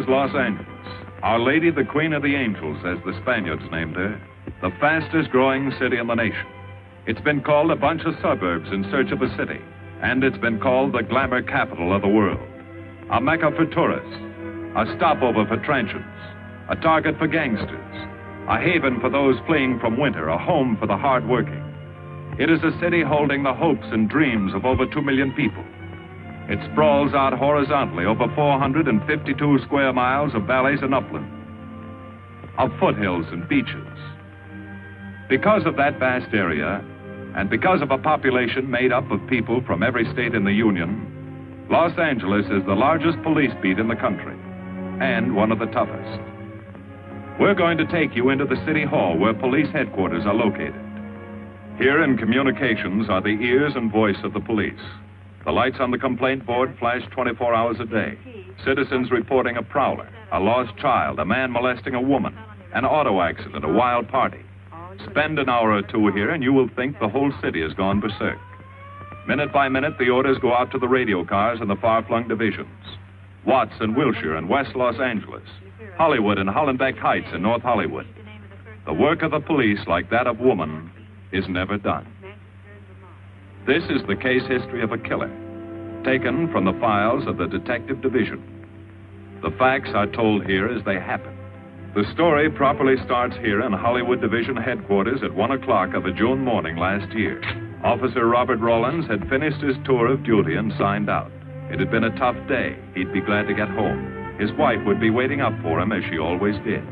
is Los Angeles. Our Lady, the Queen of the Angels, as the Spaniards named her, the fastest growing city in the nation. It's been called a bunch of suburbs in search of a city, and it's been called the glamour capital of the world. A mecca for tourists, a stopover for transients, a target for gangsters, a haven for those fleeing from winter, a home for the hard-working. It is a city holding the hopes and dreams of over 2 million people. It sprawls out horizontally over 452 square miles of valleys and upland, of foothills and beaches. Because of that vast area, and because of a population made up of people from every state in the Union, Los Angeles is the largest police beat in the country, and one of the toughest. We're going to take you into the city hall where police headquarters are located. Here in communications are the ears and voice of the police. The lights on the complaint board flash 24 hours a day. Citizens reporting a prowler, a lost child, a man molesting a woman, an auto accident, a wild party. Spend an hour or two here and you will think the whole city has gone berserk. Minute by minute, the orders go out to the radio cars in the far-flung divisions. Watts and Wilshire and West Los Angeles. Hollywood and Hollenbeck Heights in North Hollywood. The work of the police, like that of woman, is never done. This is the case history of a killer, taken from the files of the Detective Division. The facts are told here as they happen. The story properly starts here in Hollywood Division headquarters at 1 o'clock of a June morning last year. Officer Robert Rollins had finished his tour of duty and signed out. It had been a tough day. He'd be glad to get home. His wife would be waiting up for him, as she always did.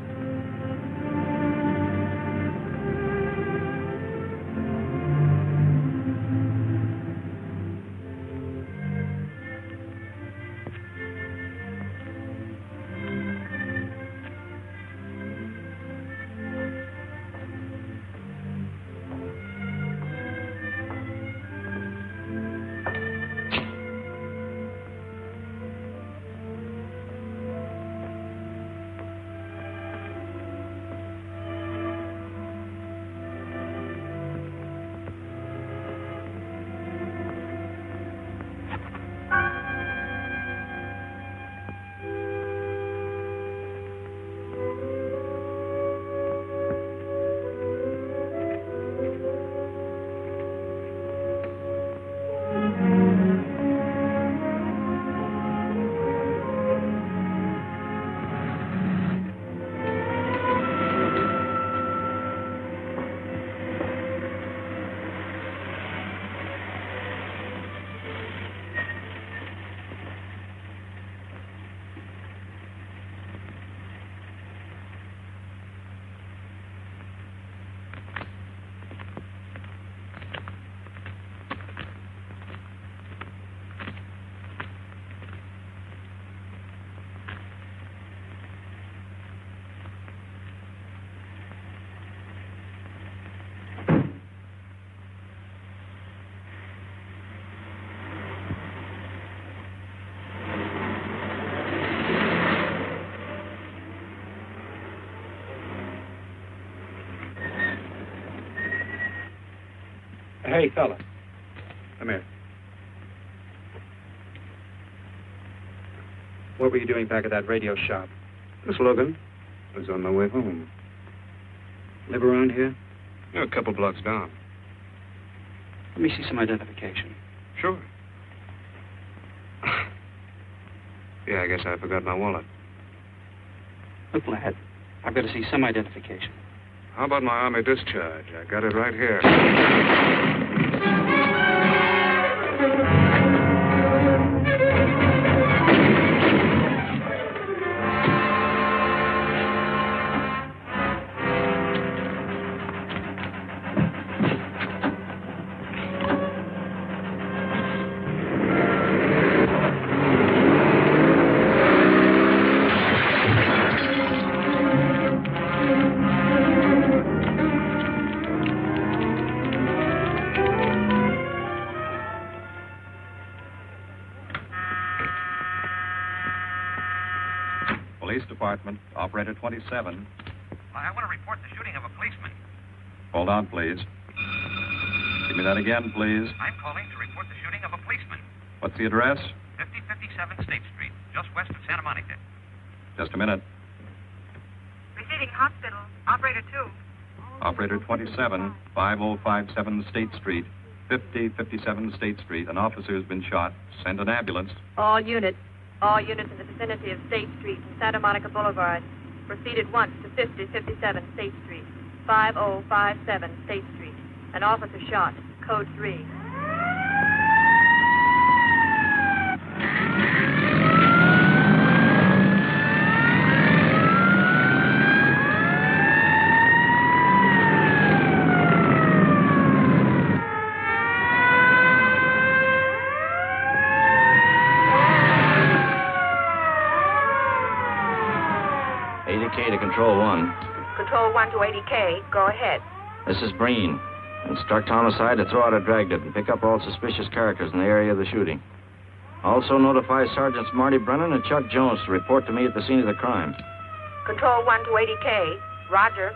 Hey, fella. Come here. What were you doing back at that radio shop? Just looking. I was on my way home. Live around here? Yeah, a couple blocks down. Let me see some identification. Sure. Yeah, I guess I forgot my wallet. Look, lad, I've got to see some identification. How about my Army discharge? I got it right here. Police Department, Operator 27. I want to report the shooting of a policeman. Hold on, please. Give me that again, please. I'm calling to report the shooting of a policeman. What's the address? 5057 State Street, just west of Santa Monica. Just a minute. Receiving hospital. Operator 2. Operator 27, 5057 State Street, 5057 State Street. An officer has been shot. Send an ambulance. All units in the vicinity of State Street and Santa Monica Boulevard. Proceed at once to 5057 State Street, 5057 State Street. An officer shot. Code 3. To Control 1. Control 1 to 80K. Go ahead. This is Breen. Instruct homicide to throw out a dragnet and pick up all suspicious characters in the area of the shooting. Also notify Sergeants Marty Brennan and Chuck Jones to report to me at the scene of the crime. Control 1 to 80K. Roger.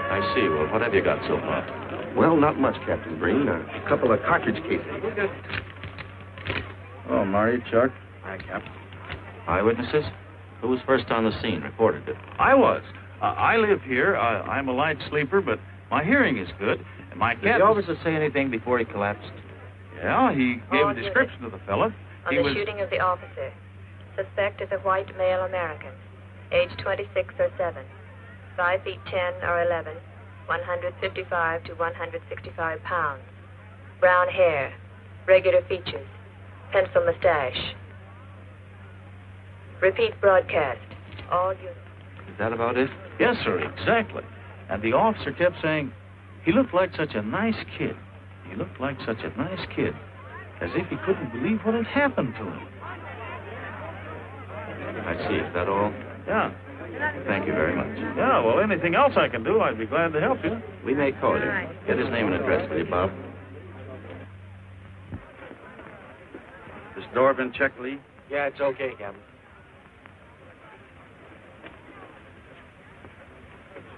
I see. Well, what have you got so far? Well, not much, Captain Breen. A couple of cartridge cases. Oh, Marty, Chuck. Hi, Cap. Eyewitnesses? Who was first on the scene? Reported it. I was. I live here. I'm a light sleeper, but my hearing is good. And my Did cat... the officer say anything before he collapsed? Yeah, he gave a description of the fella. On the shooting of the officer. Suspect is a white male American. Age 26 or 7. 5 feet 10 or 11. 155 to 165 pounds. Brown hair. Regular features. Pencil mustache. Repeat broadcast. All units. Is that about it? Yes, sir, exactly. And the officer kept saying, he looked like such a nice kid. He looked like such a nice kid. As if he couldn't believe what had happened to him. I see. Is that all? Yeah. Thank you very much. Yeah, well, anything else I can do, I'd be glad to help you. We may call you. Get his name and address, will you, Bob? This door been checked, Lee? Yeah, it's okay, Captain.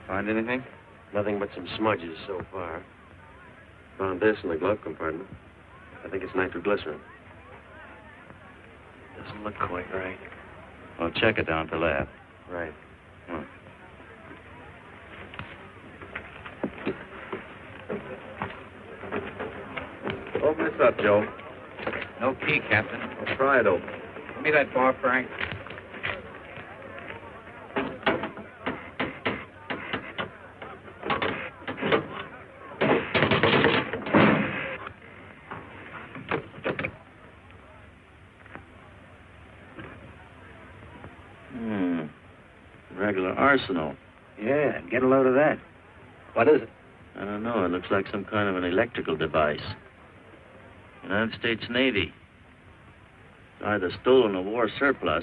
Find anything? Nothing but some smudges so far. Found this in the glove compartment. I think it's nitroglycerin. Doesn't look quite right. Well, check it down at the lab. Right. Open this up, Joe. No key, Captain. I'll try it open. Give me that bar, Frank. Regular arsenal. Yeah, get a load of that. What is it? I don't know. It looks like some kind of an electrical device. United States Navy. Either stolen or war surplus.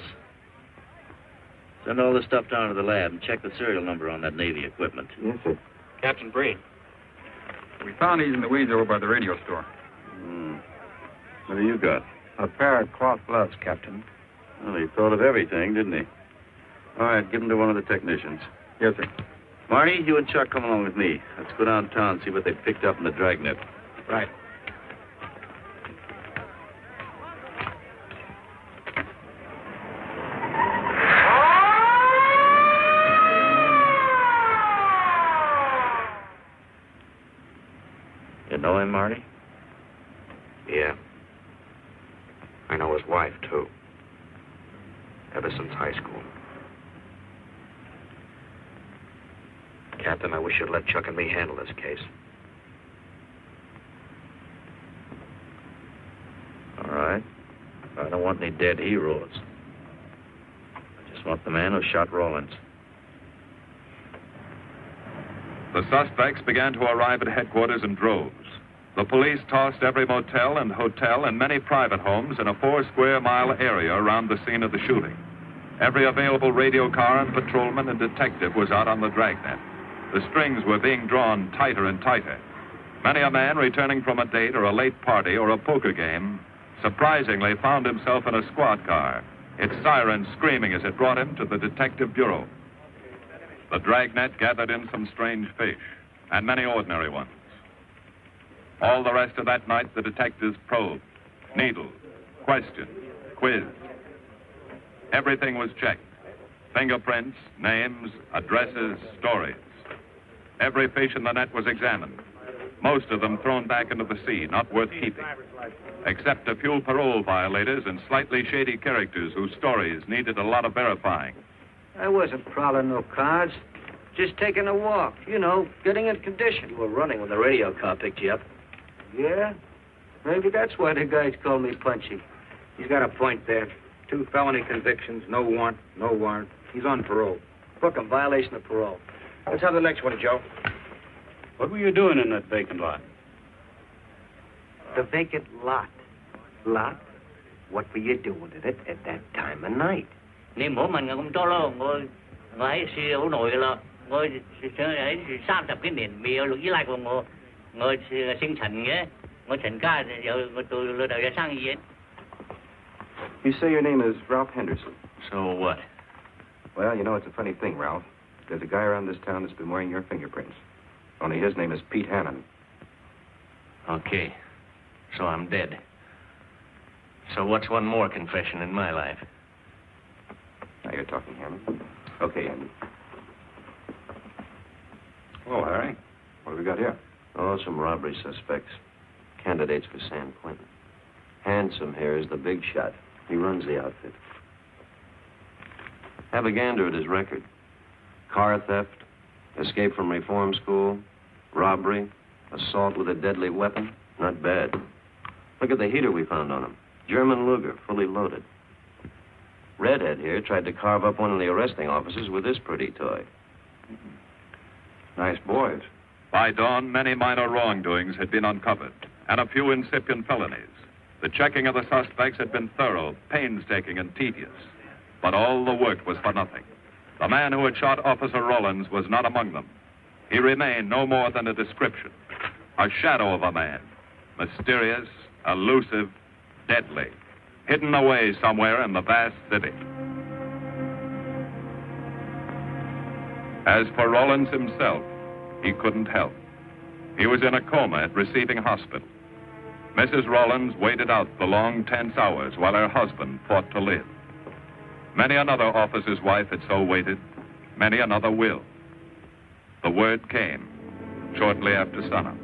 Send all this stuff down to the lab and check the serial number on that Navy equipment. Yes, sir. Captain Breen. We found these in the weeds over by the radio store. What do you got? A pair of cloth gloves, Captain. Well, he thought of everything, didn't he? All right, give them to one of the technicians. Yes, sir. Marty, you and Chuck come along with me. Let's go downtown and see what they picked up in the dragnet. Right. You know him, Marty? Yeah. I know his wife, too. Ever since high school. Captain, I wish you'd let Chuck and me handle this case. All right. I don't want any dead heroes. I just want the man who shot Rawlins. The suspects began to arrive at headquarters in droves. The police tossed every motel and hotel and many private homes in a 4-square-mile area around the scene of the shooting. Every available radio car and patrolman and detective was out on the dragnet. The strings were being drawn tighter and tighter. Many a man returning from a date or a late party or a poker game surprisingly found himself in a squad car, its siren screaming as it brought him to the detective bureau. The dragnet gathered in some strange fish, and many ordinary ones. All the rest of that night, the detectives probed, needled, questioned, quizzed. Everything was checked. Fingerprints, names, addresses, stories. Every fish in the net was examined. Most of them thrown back into the sea, not worth keeping. Except a few parole violators and slightly shady characters whose stories needed a lot of verifying. I wasn't prowling no cars. Just taking a walk, you know, getting in condition. You were running when the radio car picked you up. Yeah? Maybe that's why the guys call me Punchy. He's got a point there. 2 felony convictions, no warrant, no warrant. He's on parole. Book him, violation of parole. Let's have the next one, Joe. What were you doing in that vacant lot? The vacant lot. Lot? What were you doing in it at that time of night? Niệm của mình cũng cho lo ngồi ấy siêu nổi là ngồi ấy 30 cái nền miêu lúc lại của ngồi sinh thành nhé ngồi thành ca giờ tôi lừa đảo ra sang gì. You say your name is Ralph Henderson. So what? Well, you know, it's a funny thing, Ralph. There's a guy around this town that's been wearing your fingerprints. Only his name is Pete Hannon. Okay. So I'm dead. So what's one more confession in my life? Now you're talking, Hammond. Okay, Andy. Oh, Harry. What have we got here? Oh, some robbery suspects. Candidates for San Quentin. Handsome here is the big shot. He runs the outfit. Have a gander at his record. Car theft, escape from reform school, robbery, assault with a deadly weapon. Not bad. Look at the heater we found on him. German Luger, fully loaded. Redhead here tried to carve up one of the arresting officers with this pretty toy. Nice boys. By dawn, many minor wrongdoings had been uncovered, and a few incipient felonies. The checking of the suspects had been thorough, painstaking, and tedious. But all the work was for nothing. The man who had shot Officer Rollins was not among them. He remained no more than a description, a shadow of a man, mysterious, elusive, deadly, hidden away somewhere in the vast city. As for Rollins himself, he couldn't help. He was in a coma at receiving hospital. Mrs. Rollins waited out the long, tense hours while her husband fought to live. Many another officer's wife had so waited. Many another will. The word came shortly after sunup.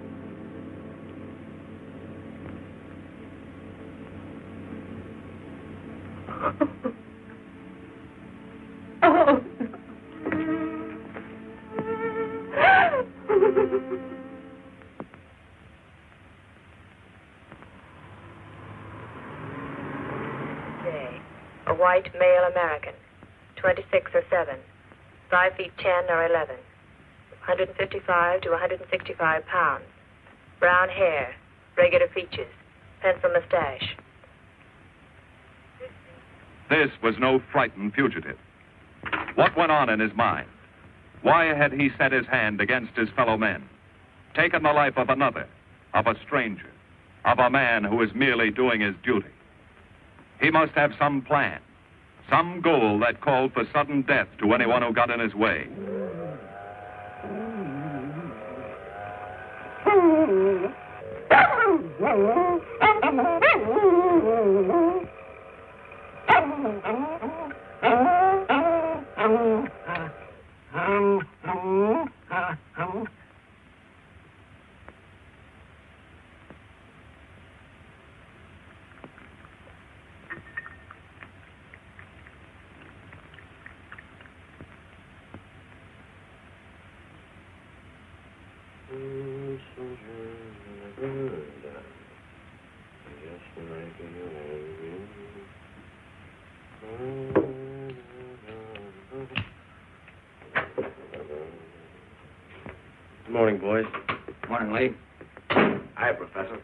Oh. A white male American, 26 or 7, 5 feet 10 or 11, 155 to 165 pounds, brown hair, regular features, pencil mustache. This was no frightened fugitive. What went on in his mind? Why had he set his hand against his fellow men, taken the life of another, of a stranger, of a man who was merely doing his duty? He must have some plan, some goal that called for sudden death to anyone who got in his way. Good morning, boys. Morning, Lee. Hi, Professor.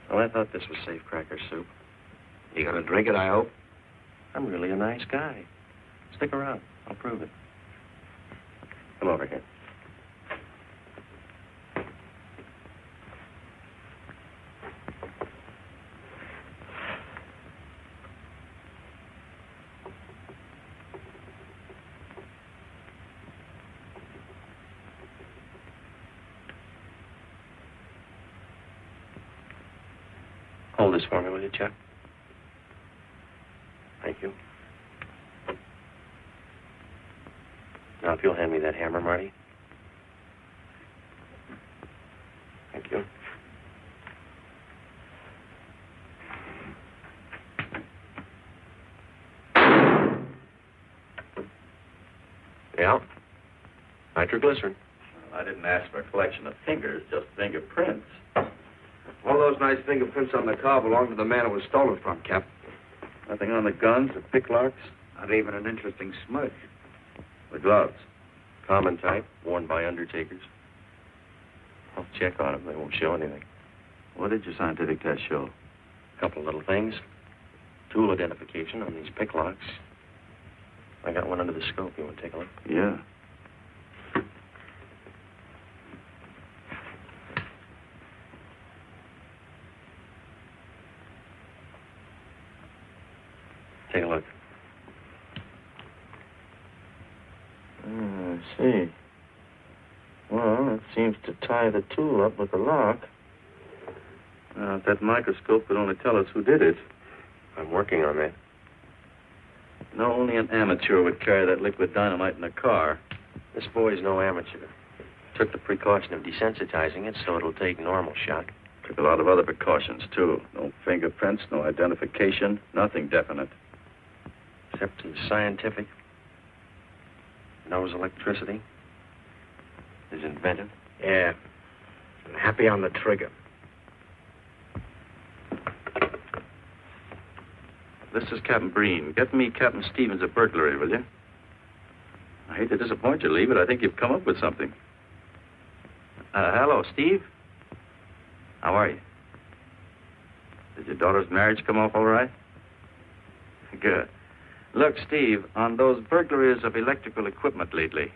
Well, I thought this was safe cracker soup. You gonna drink it, I hope? I'm really a nice guy. Stick around. I'll prove it. Come over here. Hold this for me, will you, Chuck? Thank you. Now, if you'll hand me that hammer, Marty. Thank you. Yeah. Nitroglycerin. I didn't ask for a collection of fingers, just fingerprints. All those nice fingerprints on the car belong to the man it was stolen from, Cap. Nothing on the guns or picklocks? Not even an interesting smudge. The gloves? Common type, worn by undertakers. I'll check on them. They won't show anything. What did your scientific test show? A couple of little things. Tool identification on these picklocks. I got one under the scope. You want to take a look? Yeah. Take a look. I see. Well, it seems to tie the tool up with the lock. If that microscope could only tell us who did it. I'm working on that. No, only an amateur would carry that liquid dynamite in a car. This boy's no amateur. Took the precaution of desensitizing it so it'll take normal shock. Took a lot of other precautions, too. No fingerprints, no identification, nothing definite. Except he's scientific. Knows electricity. Is inventive. Yeah. And happy on the trigger. This is Captain Breen. Get me Captain Stevens of burglary, will you? I hate to disappoint you, Lee, but I think you've come up with something. Hello, Steve. How are you? Did your daughter's marriage come off all right? Good. Look, Steve, on those burglaries of electrical equipment lately,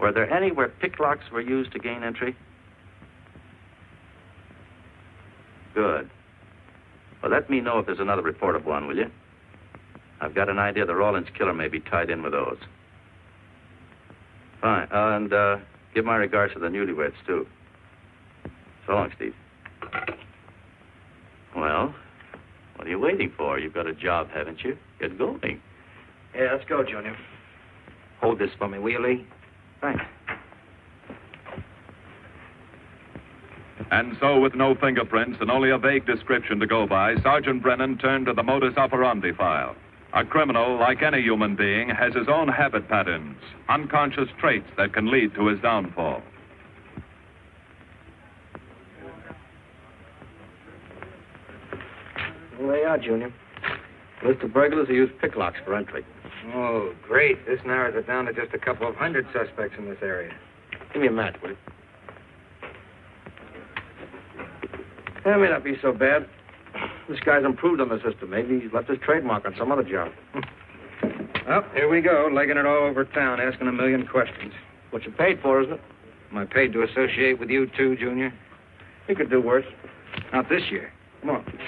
were there any where picklocks were used to gain entry? Good. Well, let me know if there's another report of one, will you? I've got an idea the Rawlins killer may be tied in with those. Fine. And give my regards to the newlyweds, too. So long, Steve. Well, what are you waiting for? You've got a job, haven't you? Get going. Yeah, let's go, Junior. Hold this for me, will you, Lee? Thanks. And so, with no fingerprints and only a vague description to go by, Sergeant Brennan turned to the modus operandi file. A criminal, like any human being, has his own habit patterns, unconscious traits that can lead to his downfall. Well, there you are, Junior. List of burglars who use picklocks for entry. Oh, great. This narrows it down to just a couple of hundred suspects in this area. Give me a match, will you? That may not be so bad. This guy's improved on the system. Maybe he's left his trademark on some other job. Well, here we go, legging it all over town, asking a million questions. What you paid for, isn't it? Am I paid to associate with you, too, Junior? You could do worse. Not this year. Come on.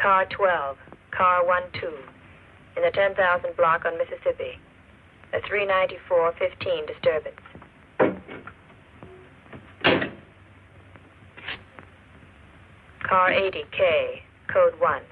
Car 12, car 12, in the 10,000 block on Mississippi. A 394-15 disturbance. Car 80K, code 1.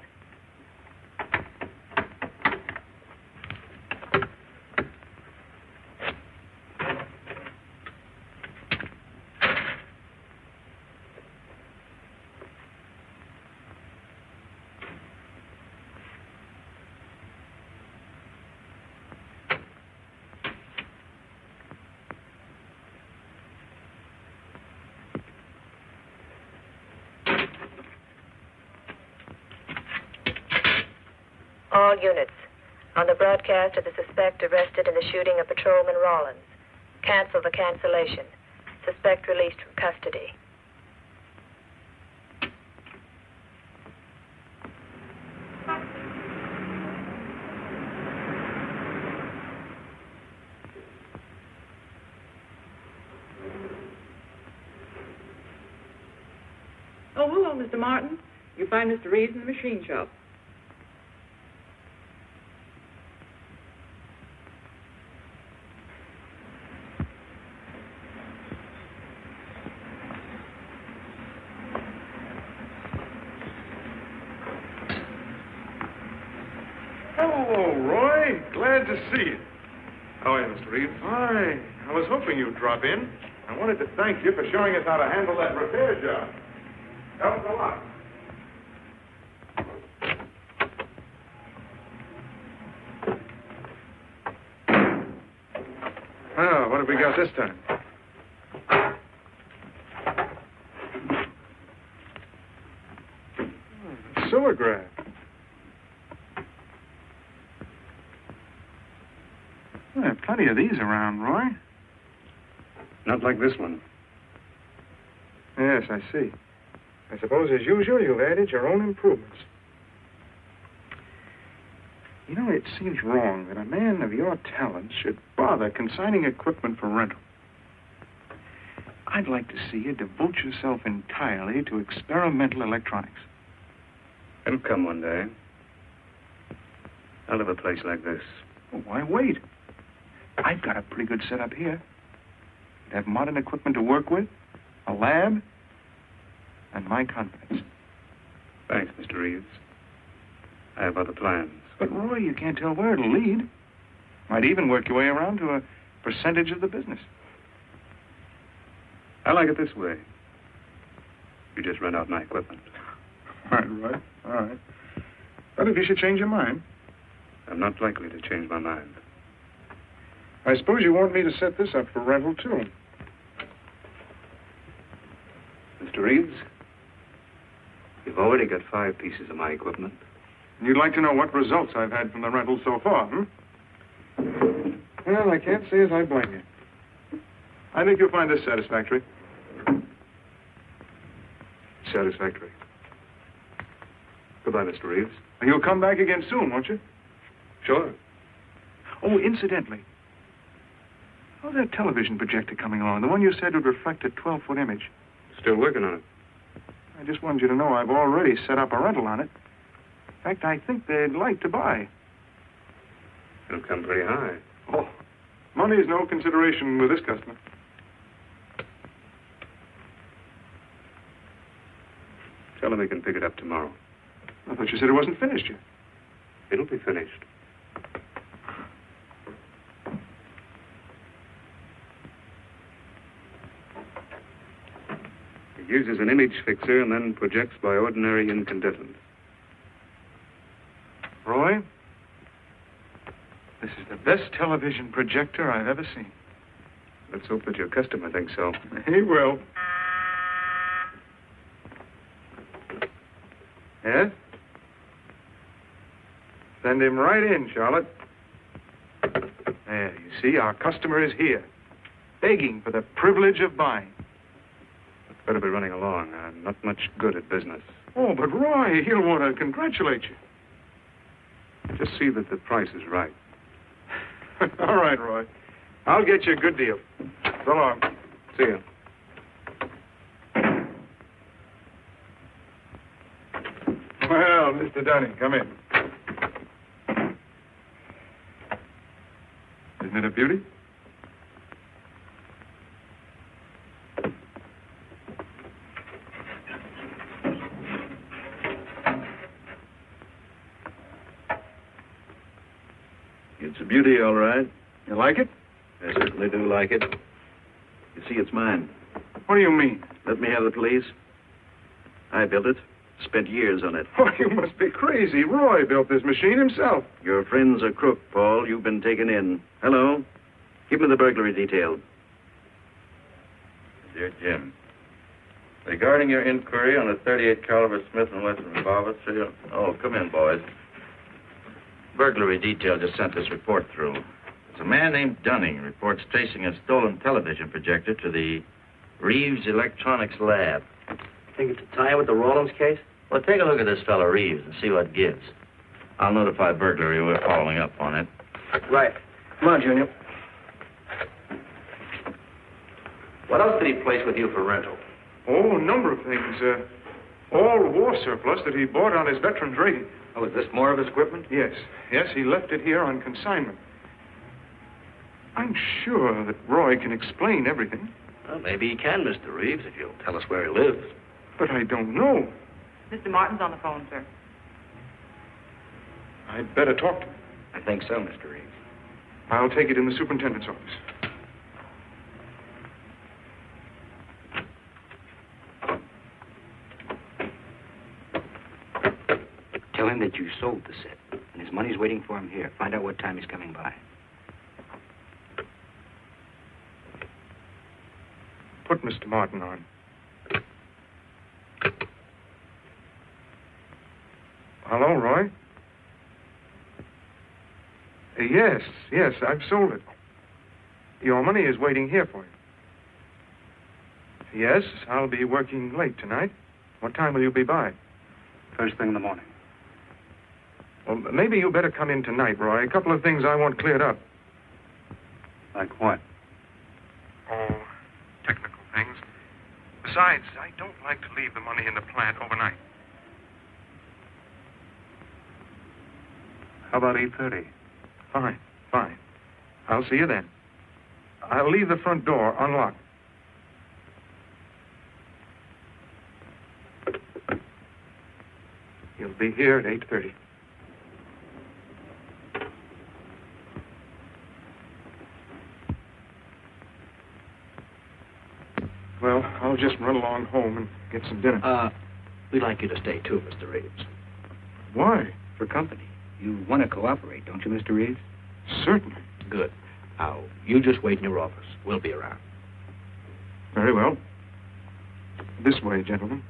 All units. On the broadcast of the suspect arrested in the shooting of Patrolman Rawlins. Cancel the cancellation. Suspect released from custody. Oh, hello, Mr. Martin. You find Mr. Reeves in the machine shop. Hello, Roy. Glad to see you. How are you, Mr. Reeves? Hi. I was hoping you'd drop in. I wanted to thank you for showing us how to handle that repair job. Helped a lot. Oh, what have we got this time? Sewer graft. There are plenty of these around, Roy. Not like this one. Yes, I see. I suppose, as usual, you've added your own improvements. You know, it seems wrong that a man of your talents should bother consigning equipment for rental. I'd like to see you devote yourself entirely to experimental electronics. It'll come one day. I'll have a place like this. Well, why wait? I've got a pretty good setup here. You'd have modern equipment to work with, a lab, and my confidence. Thanks, Mr. Reeves. I have other plans. But, Roy, you can't tell where it'll lead. Might even work your way around to a percentage of the business. I like it this way. You just rent out my equipment. All right. All right. But if you should change your mind... I'm not likely to change my mind. I suppose you want me to set this up for rental, too. Mr. Reeves, you've already got 5 pieces of my equipment. You'd like to know what results I've had from the rental so far, Well, I can't say as I blame you. I think you'll find this satisfactory. Satisfactory. Goodbye, Mr. Reeves. You'll come back again soon, won't you? Sure. Oh, incidentally, how's that television projector coming along? The one you said would reflect a 12-foot image. Still working on it. I just wanted you to know I've already set up a rental on it. In fact, I think they'd like to buy. It'll come pretty high. Oh, money is no consideration with this customer. Tell him he can pick it up tomorrow. I thought you said it wasn't finished yet. It'll be finished. It uses an image fixer and then projects by ordinary incandescent. Roy, this is the best television projector I've ever seen. Let's hope that your customer thinks so. He will. Yes? Send him right in, Charlotte. There, you see, our customer is here, begging for the privilege of buying. Better be running along. I'm not much good at business. Oh, but Roy, he'll want to congratulate you. Just see that the price is right. All right, Roy. I'll get you a good deal. So long. See you. Well, Mr. Dunning, come in. Isn't it a beauty? It's a beauty, all right. You like it? I certainly do like it. You see, it's mine. What do you mean? Let me have the police. I built it. Spent years on it. Oh, you must be crazy. Roy built this machine himself. Your friend's a crook, Paul. You've been taken in. Hello? Give me the burglary detail. Dear Jim, regarding your inquiry on a .38 caliber Smith & Wesson revolver, come in, boys. Burglary detail just sent this report through. It's a man named Dunning reports tracing a stolen television projector to the Reeves Electronics Lab. Think it's a tie with the Rawlins case? Well, take a look at this fellow Reeves and see what gives. I'll notify burglary we're following up on it. Right. Come on, Junior. What else did he place with you for rental? Oh, a number of things. All war surplus that he bought on his veterans rating. Oh, is this more of his equipment? Yes. Yes, he left it here on consignment. I'm sure that Roy can explain everything. Well, maybe he can, Mr. Reeves, if you'll tell us where he lives. But I don't know. Mr. Martin's on the phone, sir. I'd better talk to him. I think so, Mr. Reeves. I'll take it in the superintendent's office. Tell him that you sold the set, and his money's waiting for him here. Find out what time he's coming by. Put Mr. Martin on. Hello, Roy? Yes, I've sold it. Your money is waiting here for you. Yes, I'll be working late tonight. What time will you be by? First thing in the morning. Well, maybe you better come in tonight, Roy. A couple of things I want cleared up. Like what? Oh, technical things. Besides, I don't like to leave the money in the plant overnight. How about 8:30? Fine. I'll see you then. I'll leave the front door unlocked. You'll be here at 8:30. Well, I'll just run along home and get some dinner. We'd like you to stay too, Mr. Reeves. Why? For company. You want to cooperate, don't you, Mr. Reeves? Certainly. Good. Now, you just wait in your office. We'll be around. Very well. This way, gentlemen.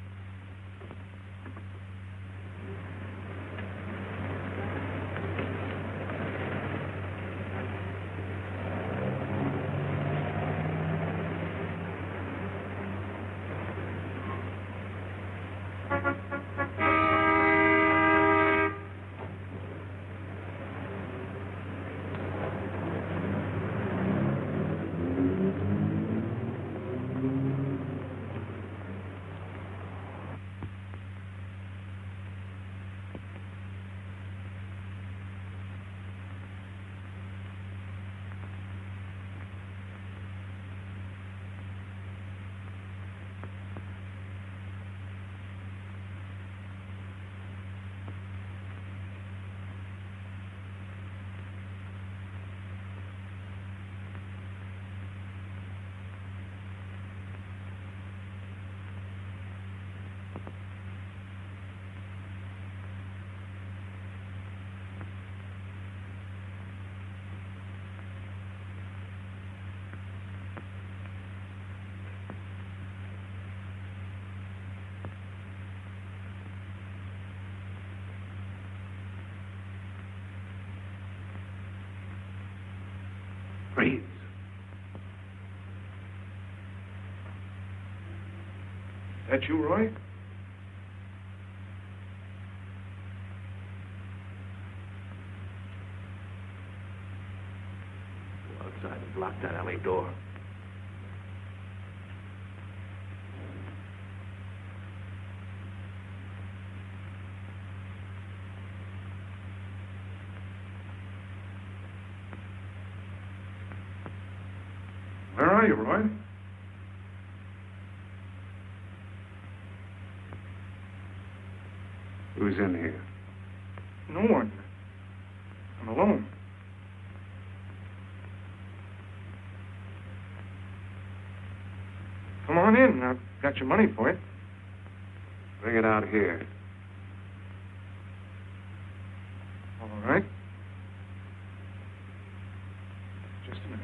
Reeves. That you, Roy? Go outside and block that alley door. Where are you, Roy? Who's in here? No one. I'm alone. Come on in. I've got your money for you. Bring it out here. All right. Just a minute.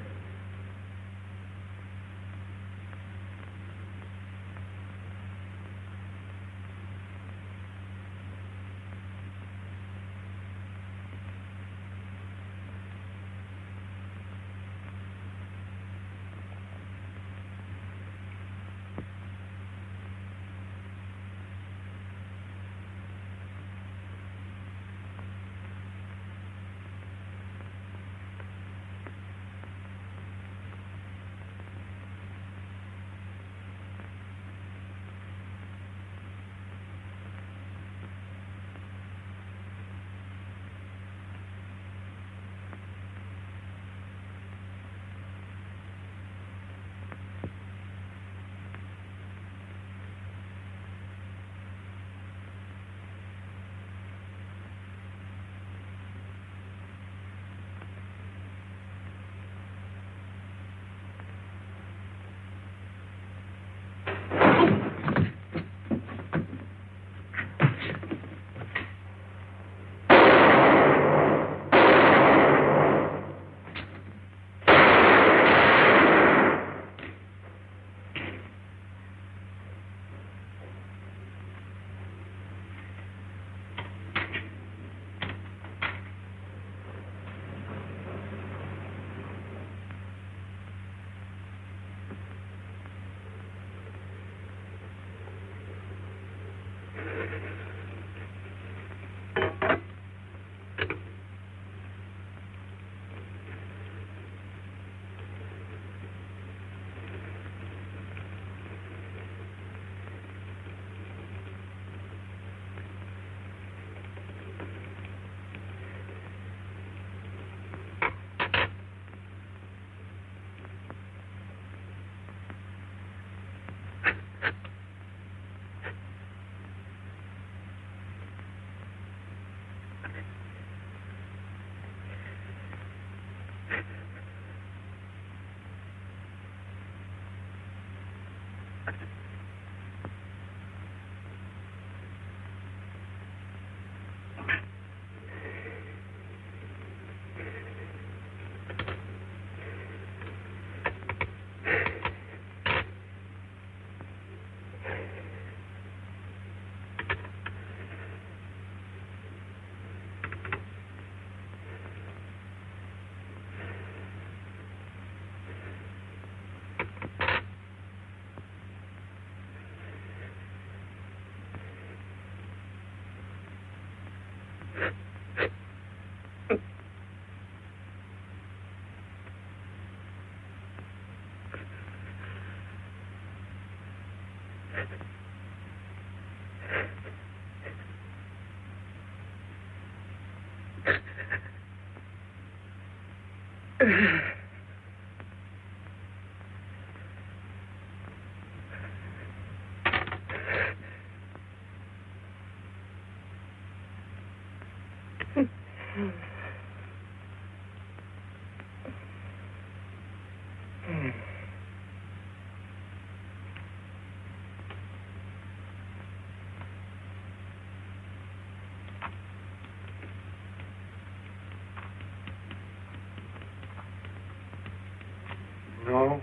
No.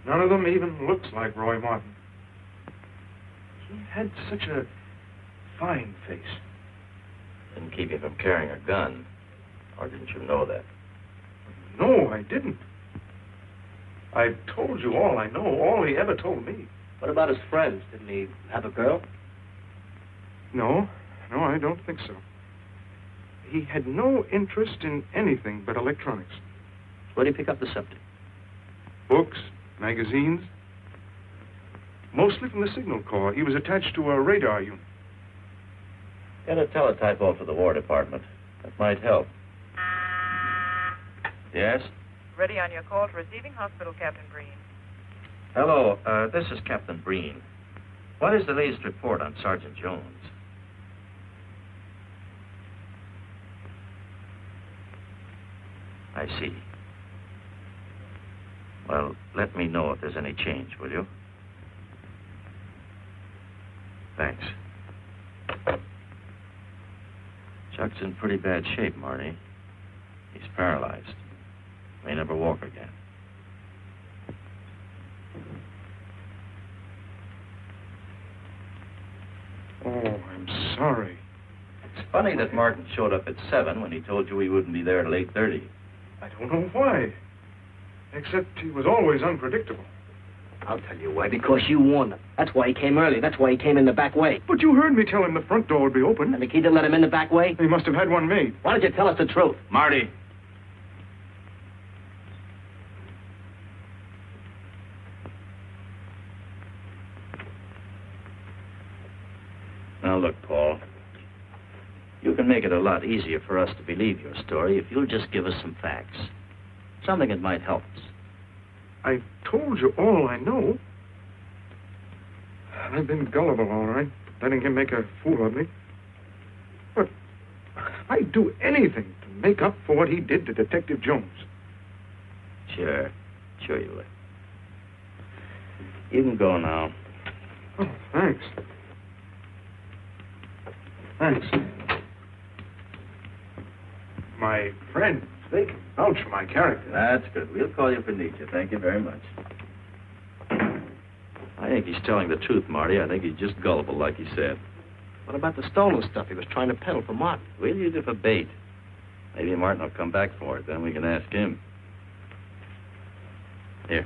None of them even looks like Roy Martin. He had such a fine face. Didn't keep you from carrying a gun. Or didn't you know that? No, I didn't. I've told you all I know, all he ever told me. What about his friends? Didn't he have a girl? No, I don't think so. He had no interest in anything but electronics. Where did he pick up the subject? Books, magazines. Mostly from the Signal Corps. He was attached to a radar unit. Get a teletype off to the War Department. That might help. Yes? Ready on your call to receiving hospital, Captain Breen. Hello, this is Captain Breen. What is the latest report on Sergeant Jones? I see. Well, let me know if there's any change, will you? Thanks. Chuck's in pretty bad shape, Marty. He's paralyzed. May never walk again. Oh, I'm sorry. It's funny that Martin showed up at 7 when he told you he wouldn't be there till 8:30. I don't know why. Except he was always unpredictable. I'll tell you why. Because you warned him. That's why he came early. That's why he came in the back way. But you heard me tell him the front door would be open. And the key to let him in the back way? He must have had one made. Why don't you tell us the truth? Marty! Now, look, Paul. You can make it a lot easier for us to believe your story if you'll just give us some facts. Something that might help us. I told you all I know. I've been gullible, all right, letting him make a fool of me. But I'd do anything to make up for what he did to Detective Jones. Sure you would. You can go now. Oh, thanks. Thanks. My friend, they can vouch for my character. That's good. We'll call you if we need you. Thank you very much. I think he's telling the truth, Marty. I think he's just gullible, like he said. What about the stolen stuff he was trying to peddle for Martin? We'll use it for bait. Maybe Martin will come back for it. Then we can ask him. Here.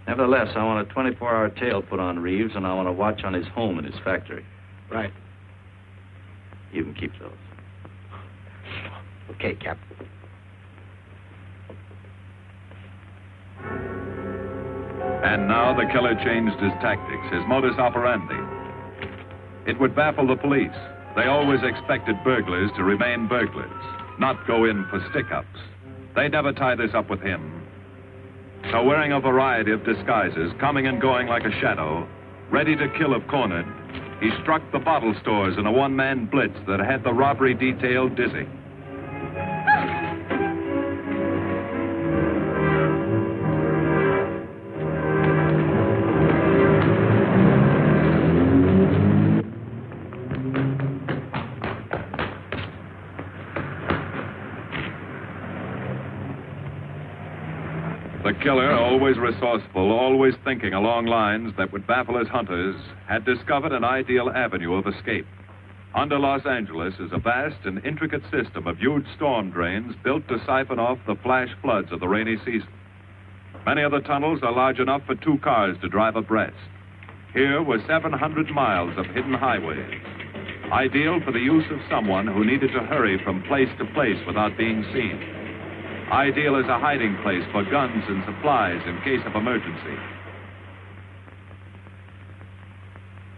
Nevertheless, I want a 24-hour tail put on Reeves, and I want a watch on his home and his factory. Right. You can keep those. Okay, Captain. And now the killer changed his tactics, his modus operandi. It would baffle the police. They always expected burglars to remain burglars, not go in for stick-ups. They'd never tie this up with him. So wearing a variety of disguises, coming and going like a shadow, ready to kill if cornered, he struck the bottle stores in a one-man blitz that had the robbery detail dizzy. The killer, always resourceful, always thinking along lines that would baffle his hunters, had discovered an ideal avenue of escape. Under Los Angeles is a vast and intricate system of huge storm drains built to siphon off the flash floods of the rainy season. Many of the tunnels are large enough for 2 cars to drive abreast. Here were 700 miles of hidden highways. Ideal for the use of someone who needed to hurry from place to place without being seen. Ideal as a hiding place for guns and supplies in case of emergency.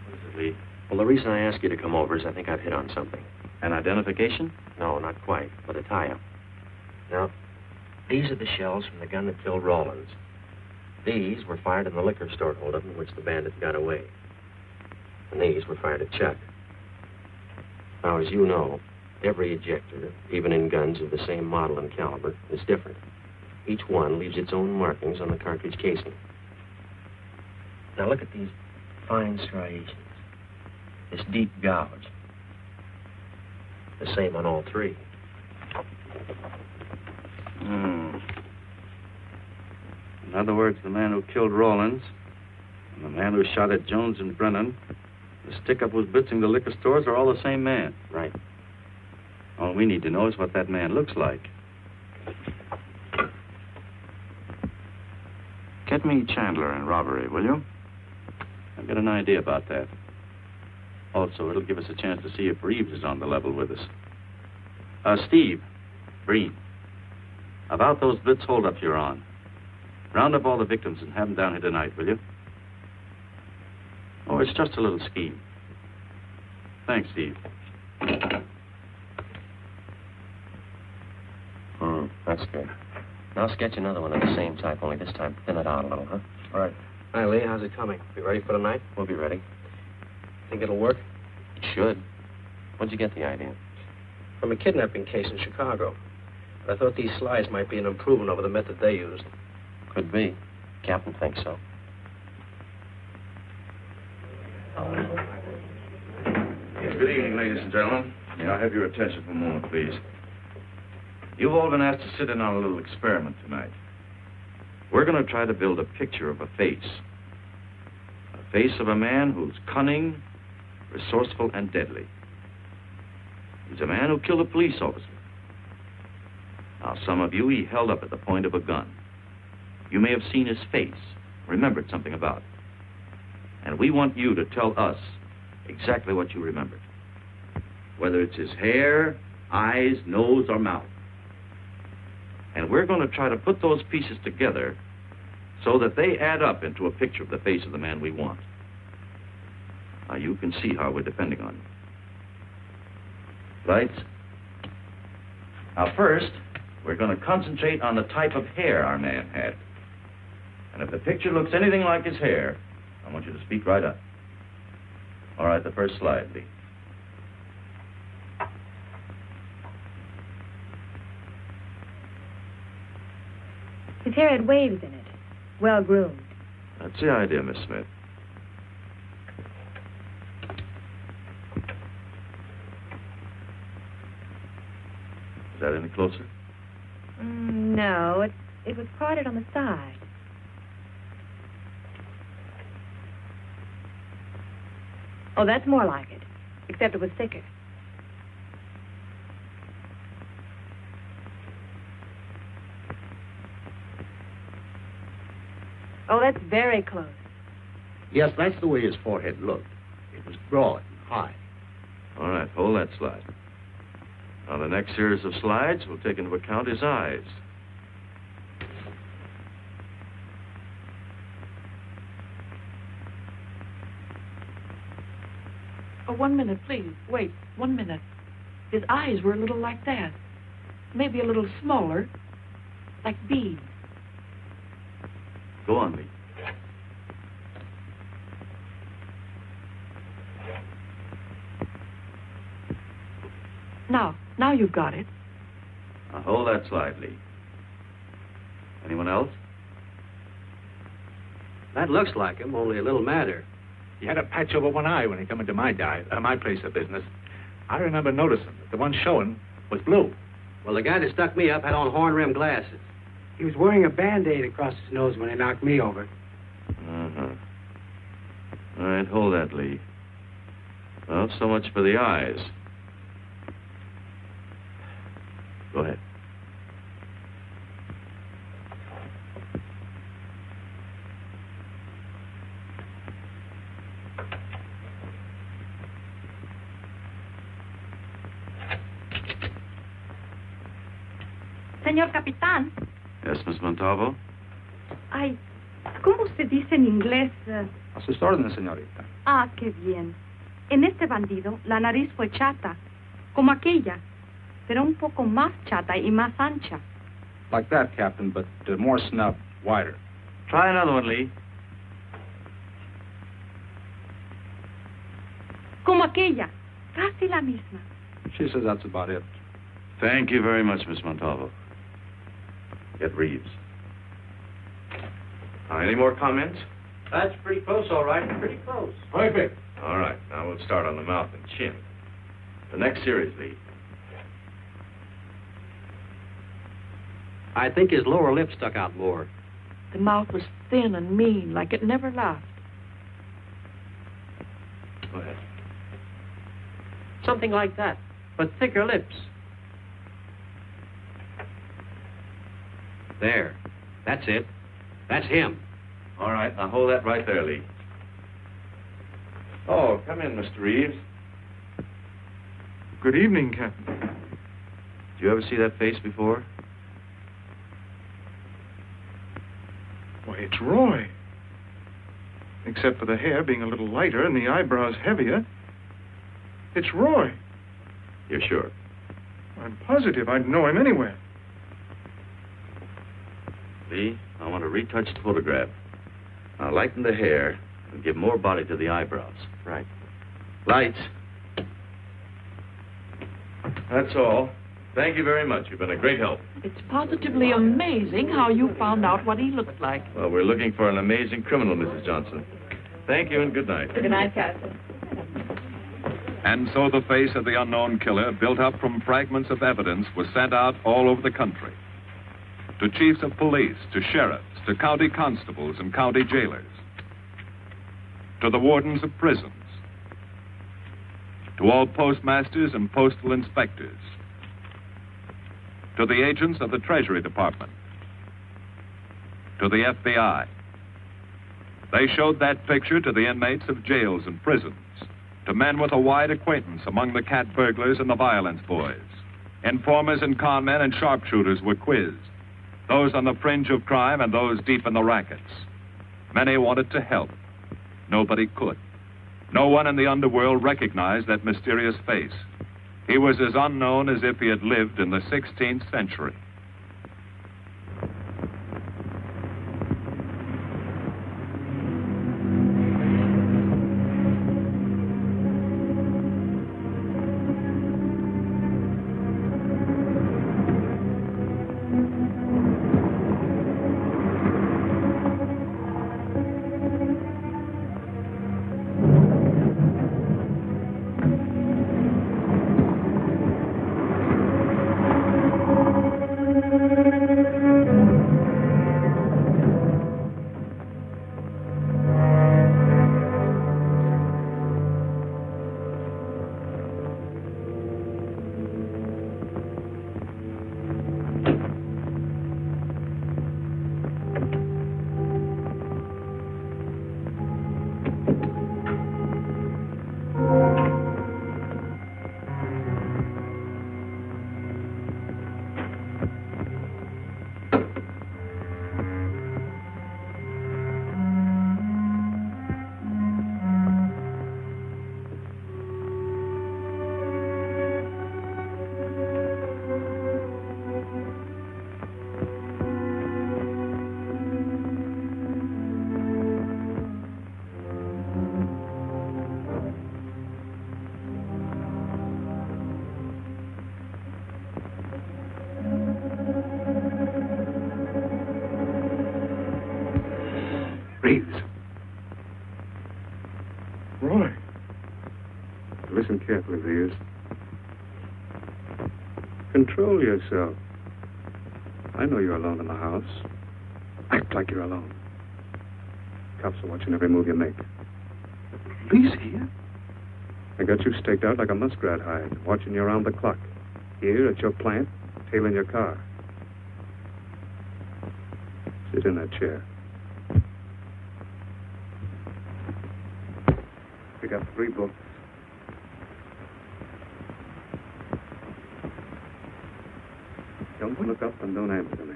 What is it, Lee? Well, the reason I asked you to come over is I think I've hit on something. An identification? No, not quite, but a tie-up. Now, these are the shells from the gun that killed Rawlins. These were fired in the liquor store holdup in which the bandit got away. And these were fired at Chuck. Now, as you know, every ejector, even in guns of the same model and caliber, is different. Each one leaves its own markings on the cartridge casing. Now, look at these fine striations. This deep gouge. The same on all three. In other words, the man who killed Rawlins and the man who shot at Jones and Brennan, the stick-up who's blitzing the liquor stores are all the same man. Right. All we need to know is what that man looks like. Get me Chandler in robbery, will you? I've got an idea about that. Also, it'll give us a chance to see if Reeves is on the level with us. Steve, Breen, about those blitz holdups you're on. Round up all the victims and have them down here tonight, will you? Oh, it's just a little scheme. Thanks, Steve. That's good. Now sketch another one of the same type, only this time thin it out a little, huh? All right. Hi, Lee. How's it coming? You ready for the night? We'll be ready. Think it'll work? It should. Where'd you get the idea? From a kidnapping case in Chicago. But I thought these slides might be an improvement over the method they used. Could be. Captain thinks so. Good evening, ladies and gentlemen. May I have your attention for a moment, please? You've all been asked to sit in on a little experiment tonight. We're going to try to build a picture of a face. A face of a man who's cunning, resourceful, and deadly. He's a man who killed a police officer. Now, some of you he held up at the point of a gun. You may have seen his face, remembered something about it. And we want you to tell us exactly what you remembered. Whether it's his hair, eyes, nose, or mouth. And we're going to try to put those pieces together so that they add up into a picture of the face of the man we want. Now, you can see how we're depending on you. Lights? Now, first, we're going to concentrate on the type of hair our man had. And if the picture looks anything like his hair, I want you to speak right up. All right, the first slide, Lee. His hair had waves in it, well groomed. That's the idea, Miss Smith. Is that any closer? No, it was parted on the side. Oh, that's more like it, except it was thicker. Oh, that's very close. Yes, that's the way his forehead looked. It was broad and high. All right, hold that slide. Now, the next series of slides will take into account his eyes. Oh, 1 minute, please. Wait, 1 minute. His eyes were a little like that. Maybe a little smaller, like beads. Go on, Lee. Now you've got it. Now, hold that slide, Lee. Anyone else? That looks like him, only a little madder. He had a patch over one eye when he come into my place of business. I remember noticing that the one showing was blue. Well, the guy that stuck me up had on horn-rimmed glasses. He was wearing a Band-Aid across his nose when he knocked me over. Uh-huh. All right, hold that, Lee. Well, so much for the eyes. Go ahead. Señor Capitán. Yes, Miss Montalvo? Ay, ¿cómo se dice en inglés? A sus órdenes, señorita. Ah, qué bien. En este bandido, la nariz fue chata, como aquella, pero un poco más chata y más ancha. Like that, Captain, but more snub, wider. Try another one, Lee. Como aquella, casi la misma. She says that's about it. Thank you very much, Miss Montalvo. Get Reeves. Any more comments? That's pretty close, all right. Pretty close. Perfect. All right, now we'll start on the mouth and chin. The next series, Lee. I think his lower lip stuck out more. The mouth was thin and mean, like it never laughed. Go ahead. Something like that, but thicker lips. There. That's it. That's him. All right, now hold that right there, Lee. Oh, come in, Mr. Reeves. Good evening, Captain. Did you ever see that face before? Why, it's Roy. Except for the hair being a little lighter and the eyebrows heavier. It's Roy. You're sure? I'm positive I'd know him anywhere. Lee, I want a retouched photograph. Now lighten the hair and give more body to the eyebrows. Right. Lights. That's all. Thank you very much. You've been a great help. It's positively amazing how you found out what he looked like. Well, we're looking for an amazing criminal, Mrs. Johnson. Thank you and good night. Good night, Captain. And so the face of the unknown killer, built up from fragments of evidence, was sent out all over the country. To chiefs of police, to sheriffs, to county constables and county jailers, to the wardens of prisons, to all postmasters and postal inspectors, to the agents of the Treasury Department, to the FBI. They showed that picture to the inmates of jails and prisons, to men with a wide acquaintance among the cat burglars and the violence boys. Informers and con men and sharpshooters were quizzed, those on the fringe of crime and those deep in the rackets. Many wanted to help. Nobody could. No one in the underworld recognized that mysterious face. He was as unknown as if he had lived in the 16th century. Reeves. Roy. Listen carefully, Reeves. Control yourself. I know you're alone in the house. Act like you're alone. Cops are watching every move you make. Police here? I got you staked out like a muskrat hide, watching you around the clock. Here at your plant, tailing your car. Sit in that chair. We got 3 books. Don't look up and don't answer me.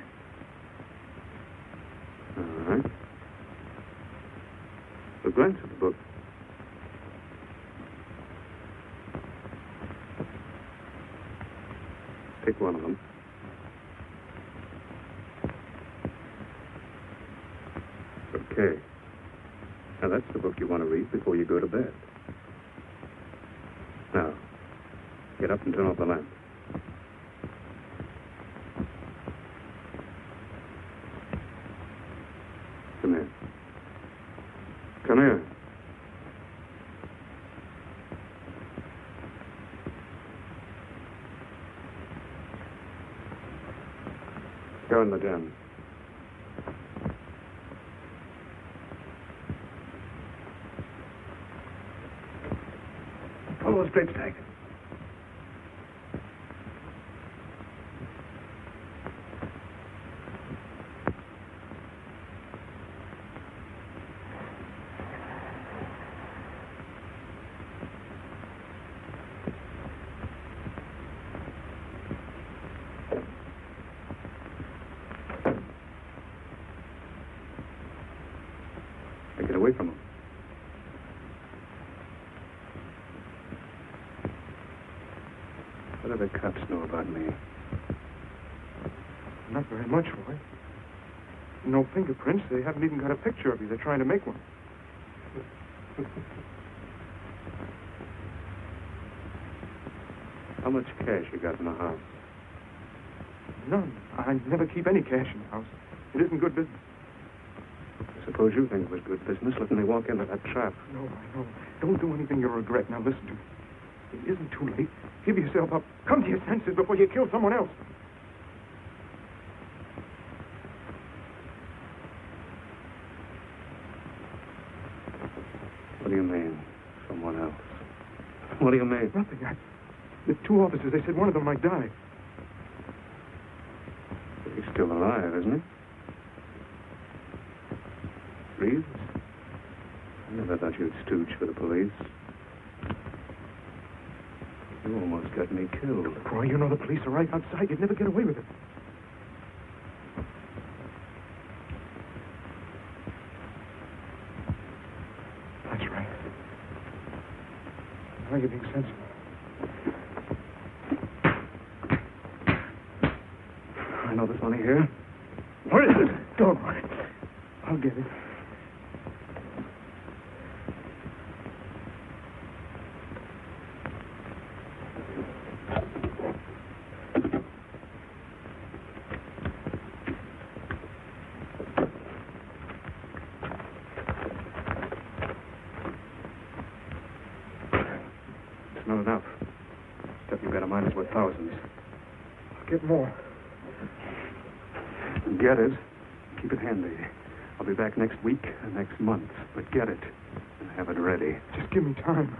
All right. So glance at the book. Pick one of them. Okay. Now, that's the book you want to read before you go to bed. Now, get up and turn off the lamp. Come here. Come here. Go in the den. Follow the straight stack. Get away from him. What do the cops know about me? Not very much, Roy. No fingerprints. They haven't even got a picture of you. They're trying to make one. How much cash you got in the house? None. I never keep any cash in the house. It isn't good business. I suppose you think it was good business letting me walk into that trap. No, I know. Don't do anything you'll regret. Now listen to me. It isn't too late. Give yourself up. Come to your senses before you kill someone else. What do you mean, someone else? What do you mean? Nothing. The two officers, they said one of them might die. He's still alive, isn't he? Reeves? I never thought you'd stooge for the police. You almost got me killed. Roy, you know the police are right outside. You'd never get away with it. That's right. Now you're being sensible. I know there's money here. Where is it? Don't worry. I'll get it. Not enough. Stuff you got in mind is worth thousands. I'll get more. Get it. Keep it handy. I'll be back next week and next month. But get it and have it ready. Just give me time.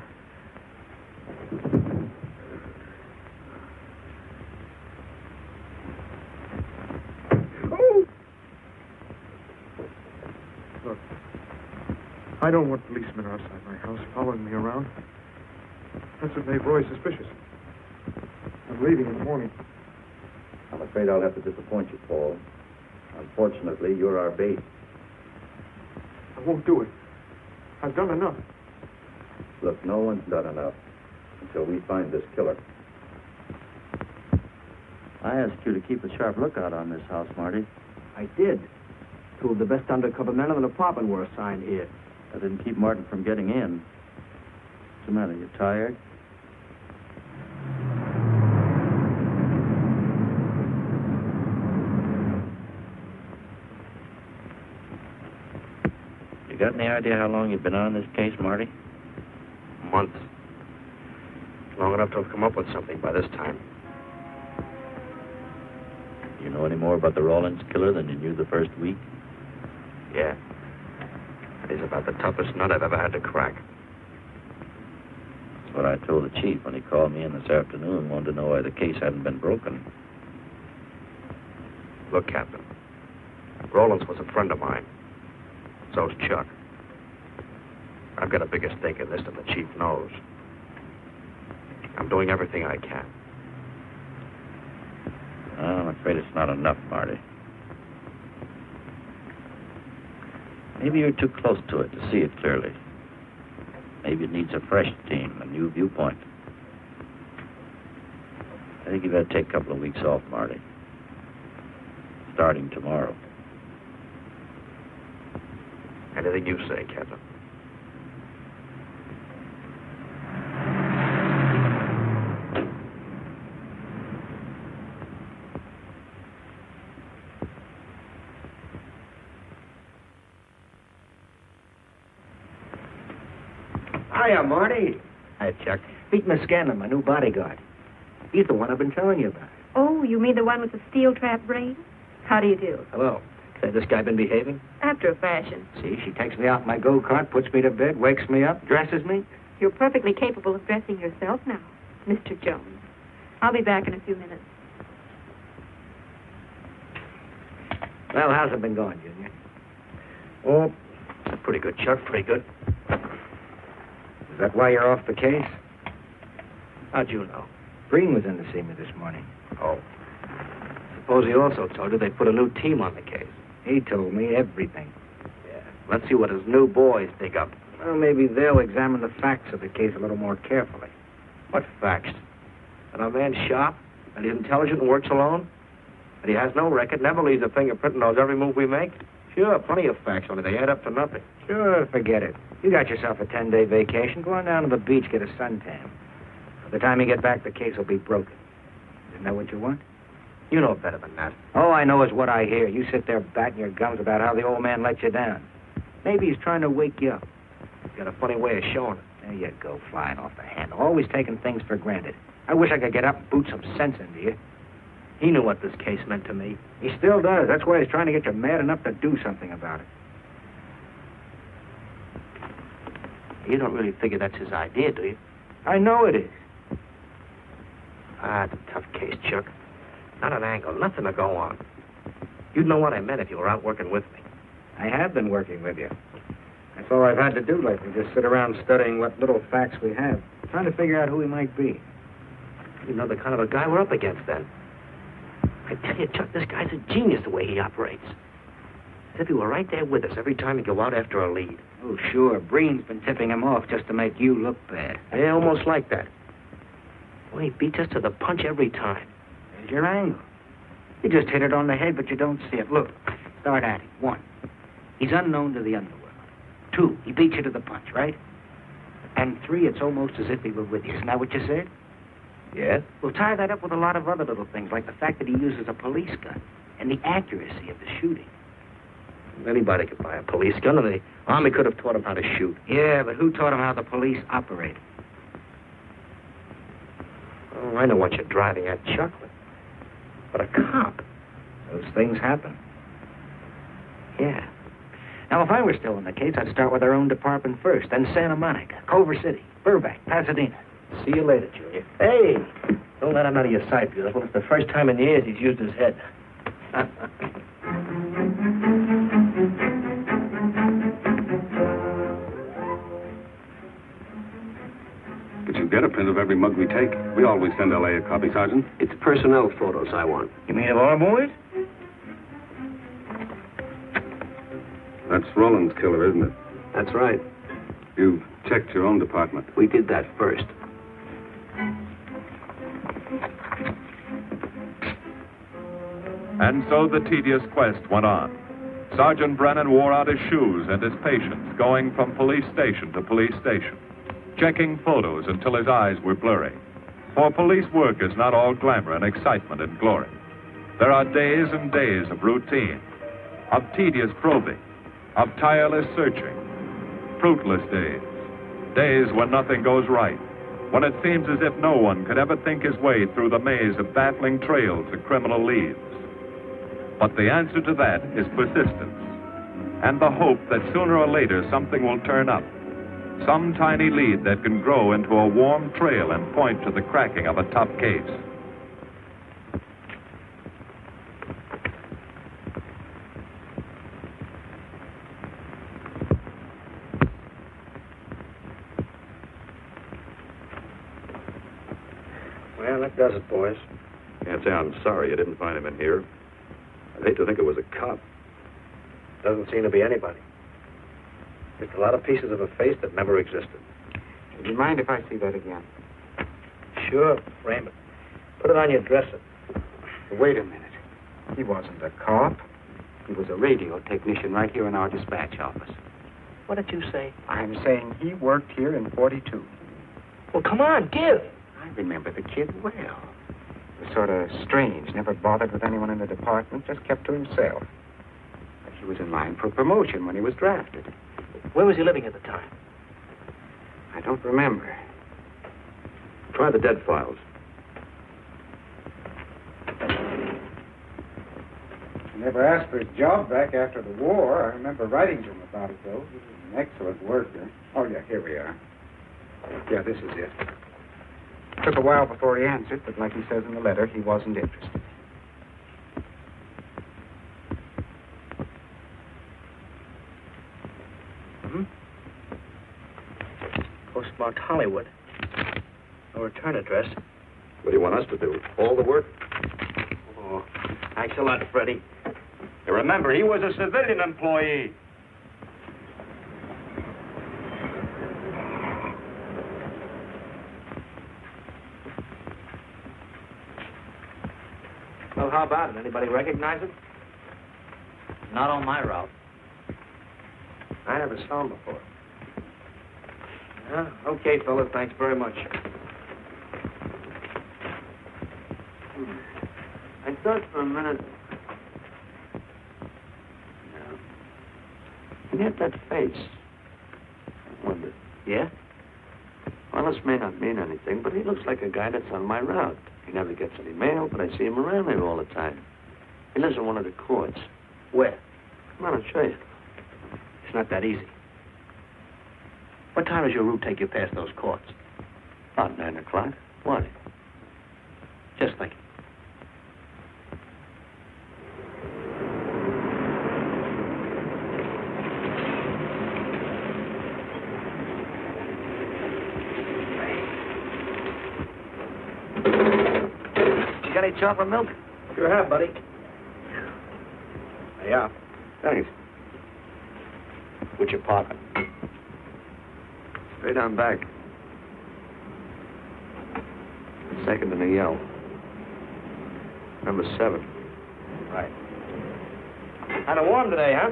Oh! Look, I don't want policemen outside my house following me around. That's what made Roy suspicious. I'm leaving in the morning. I'm afraid I'll have to disappoint you, Paul. Unfortunately, you're our bait. I won't do it. I've done enough. Look, no one's done enough until we find this killer. I asked you to keep a sharp lookout on this house, Marty. I did. Two of the best undercover men in the department were assigned here. That didn't keep Martin from getting in. What's the matter? You tired? You got any idea how long you've been on this case, Marty? Months. Long enough to have come up with something by this time. You know any more about the Rawlins killer than you knew the first week? Yeah. He's about the toughest nut I've ever had to crack. That's what I told the chief when he called me in this afternoon and wanted to know why the case hadn't been broken. Look, Captain. Rawlins was a friend of mine. So's Chuck. I've got a bigger stake in this than the chief knows. I'm doing everything I can. I'm afraid afraid it's not enough, Marty. Maybe you're too close to it to see it clearly. Maybe it needs a fresh team, a new viewpoint. I think you better take a couple of weeks off, Marty. Starting tomorrow. Anything you say, Captain. Hiya, Marty. Hi, Chuck. Meet Miss Scanlon, my new bodyguard. He's the one I've been telling you about. Oh, you mean the one with the steel trap brain? How do you do? Hello. Say, this guy been behaving? After a fashion. See, she takes me out in my go-kart, puts me to bed, wakes me up, dresses me. You're perfectly capable of dressing yourself now, Mr. Jones. I'll be back in a few minutes. Well, how's it been going, Junior? Oh, pretty good, Chuck, pretty good. Is that why you're off the case? How'd you know? Breen was in to see me this morning. Oh. Suppose he also told you they put a new team on the case. He told me everything. Yeah. Let's see what his new boys dig up. Well, maybe they'll examine the facts of the case a little more carefully. What facts? That our man's sharp, that he's intelligent and works alone, that he has no record, never leaves a fingerprint and knows every move we make? Sure, plenty of facts, only they add up to nothing. Sure, forget it. You got yourself a 10-day vacation. Go on down to the beach, get a suntan. By the time you get back, the case will be broken. Isn't that what you want? You know better than that. All I know is what I hear. You sit there batting your gums about how the old man let you down. Maybe he's trying to wake you up. He's got a funny way of showing it. There you go, flying off the handle. Always taking things for granted. I wish I could get up and boot some sense into you. He knew what this case meant to me. He still does. That's why he's trying to get you mad enough to do something about it. You don't really figure that's his idea, do you? I know it is. Ah, it's a tough case, Chuck. Not an angle, nothing to go on. You'd know what I meant if you were out working with me. I have been working with you. That's all I've had to do lately, just sit around studying what little facts we have, trying to figure out who he might be. You know the kind of a guy we're up against, then. I tell you, Chuck, this guy's a genius the way he operates. As if he were right there with us every time he go out after a lead. Oh, sure. Breen's been tipping him off just to make you look bad. Yeah, almost like that. Well, he beats us to the punch every time. There's your angle. You just hit it on the head, but you don't see it. Look, start at it. 1, he's unknown to the underworld. 2, he beats you to the punch, right? And 3, it's almost as if he were with you. Isn't that what you said? Yes. Well, tie that up with a lot of other little things, like the fact that he uses a police gun and the accuracy of the shooting. Anybody could buy a police gun, and the Army could have taught him how to shoot. Yeah, but who taught him how the police operate? Oh, I know what you're driving at, Chuck, but a cop. Those things happen. Yeah. Now, if I were still in the case, I'd start with our own department first, then Santa Monica, Culver City, Burbank, Pasadena. See you later, Junior. Hey, don't let him out of your sight, beautiful. It's the first time in years he's used his head. But you get a print of every mug we take. We always send L.A. a copy, Sergeant. It's personnel photos I want. You mean of our boys? That's Roland's killer, isn't it? That's right. You've checked your own department. We did that first. And so the tedious quest went on. Sergeant Brennan wore out his shoes and his patience, going from police station to police station, checking photos until his eyes were blurry. For police work is not all glamour and excitement and glory. There are days and days of routine, of tedious probing, of tireless searching, fruitless days, days when nothing goes right, when it seems as if no one could ever think his way through the maze of baffling trails a criminal leaves. But the answer to that is persistence, and the hope that sooner or later something will turn up, some tiny lead that can grow into a warm trail and point to the cracking of a tough case. Well, that does it, boys. Can't say I'm sorry you didn't find him in here. I'd hate to think it was a cop. Doesn't seem to be anybody. Just a lot of pieces of a face that never existed. Do you mind if I see that again? Sure, frame it. Put it on your dresser. Wait a minute. He wasn't a cop. He was a radio technician right here in our dispatch office. What did you say? I'm saying he worked here in 42. Well, come on, give. I remember the kid well. He was sort of strange, never bothered with anyone in the department, just kept to himself. But he was in line for promotion when he was drafted. Where was he living at the time? I don't remember. Try the dead files. He never asked for his job back after the war. I remember writing to him about it, though. He was an excellent worker. Oh, yeah, here we are. Yeah, this is it. Took a while before he answered, but like he says in the letter, he wasn't interested. Postmarked Hollywood. No return address. What do you want us to do? All the work? Oh, thanks a lot, Freddie. You remember, he was a civilian employee. Well, how about it? Anybody recognize him? Not on my route. I never saw him before. Okay, fellas, thanks very much. I thought for a minute... He had that face. I wondered. Yeah? Well, this may not mean anything, but he looks like a guy that's on my route. He never gets any mail, but I see him around here all the time. He lives in one of the courts. Where? Come on, I'll show you. It's not that easy. What time does your route take you past those courts? About 9 o'clock. Why? Just thinking. You got any chocolate milk? Sure have, buddy. Yeah. Thanks. What's your pocket? Straight on back. Second in the yell. Number 7. Right. Kind of warm today, huh?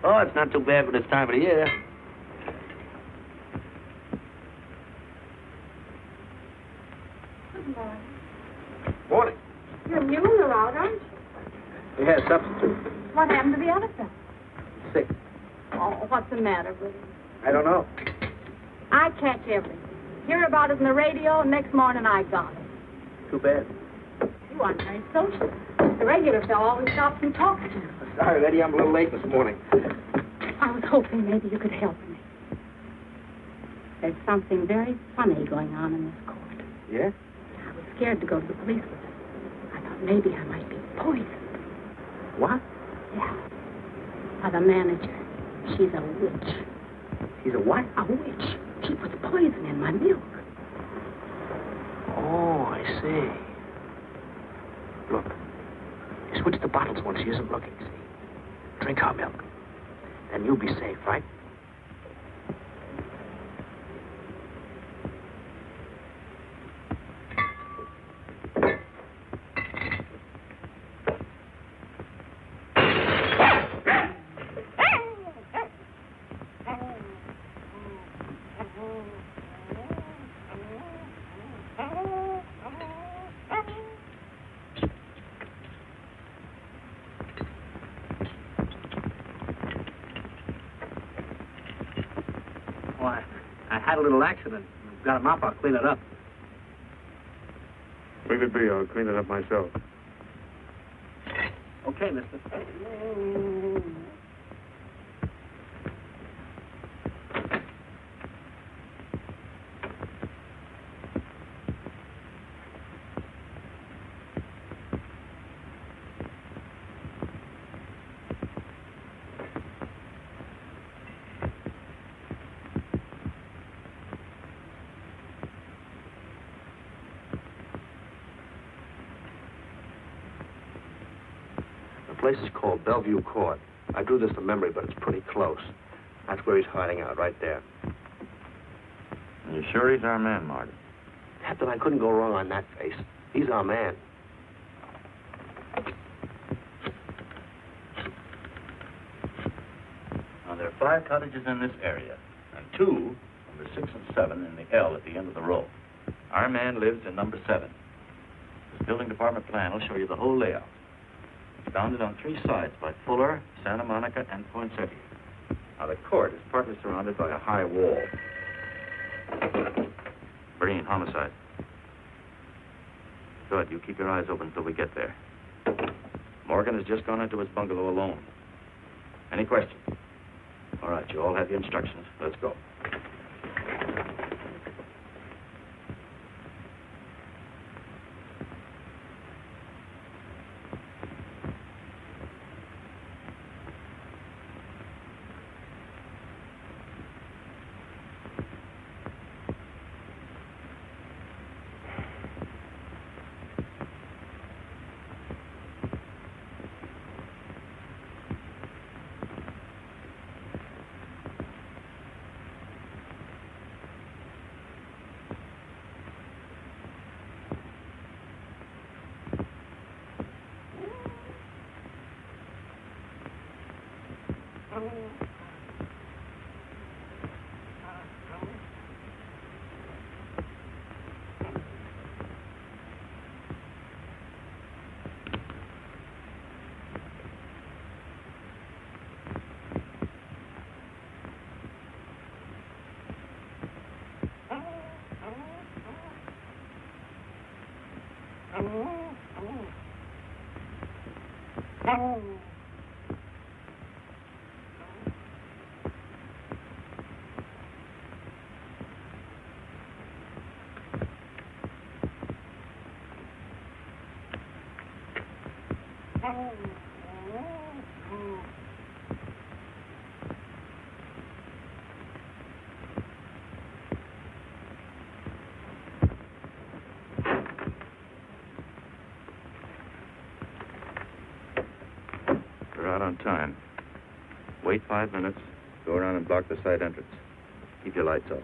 Oh, it's not too bad for this time of the year. Good morning. Morning. You're new in the route, aren't you? Yeah, substitute. What happened to the other fellow? Sick. Oh, what's the matter with him? I don't know. I catch everything. Hear about it on the radio, and next morning I got it. Too bad. You aren't very social. The regular fellow always stops and talks to you. Sorry, Eddie, I'm a little late this morning. I was hoping maybe you could help me. There's something very funny going on in this court. Yeah? I was scared to go to the police with it. I thought maybe I might be poisoned. What? Yeah. By the manager. She's a witch. She's a what? A witch. She puts poison in my milk. Oh, I see. Look. You switch the bottles when she isn't looking, see? Drink our milk. Then you'll be safe, right? I had a little accident. Got a mop, I'll clean it up. Leave it be. I'll clean it up myself. Okay, mister. place is called Bellevue Court. I drew this from memory, but it's pretty close. That's where he's hiding out, right there. You sure he's our man, Marty? Captain, I couldn't go wrong on that face. He's our man. Now, there are 5 cottages in this area, and 2, number 6 and 7, in the L at the end of the row. Our man lives in number 7. This building department plan will show you the whole layout. It's bounded on 3 sides by Fuller, Santa Monica, and Poinsettia. Now, the court is partly surrounded by a high wall. Breen, homicide. Good, you keep your eyes open until we get there. Morgan has just gone into his bungalow alone. Any questions? All right, you all have your instructions. Let's go. We're out on time. Wait 5 minutes. Go around and block the side entrance. Keep your lights off.